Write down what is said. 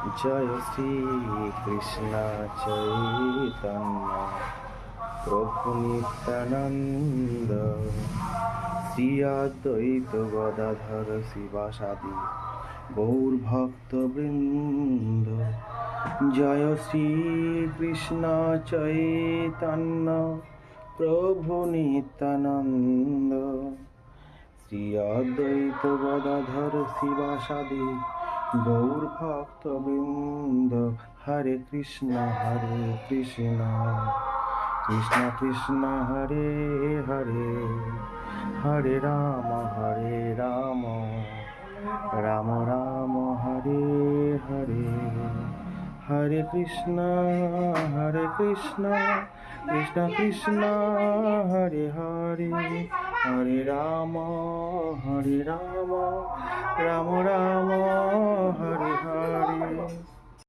জয় শ্রী কৃষ্ণ চৈতন্য প্রভু নিত্যানন্দ শ্রী অদ্বৈত গদাধর শিবাসাদি গৌর ভক্ত বৃন্দ। জয় শ্রী কৃষ্ণ চৈতন্য প্রভু নিত্যানন্দ শ্রী অদ্বৈত গদাধর শিবাসাদি গৌর ভক্ত বৃন্দ। হরে কৃষ্ণ কৃষ্ণ কৃষ্ণ হরে হরে, হরে রাম রাম রাম হরে হরে। হরে কৃষ্ণ কৃষ্ণ কৃষ্ণ হরে হরে, হরে রাম রাম রাম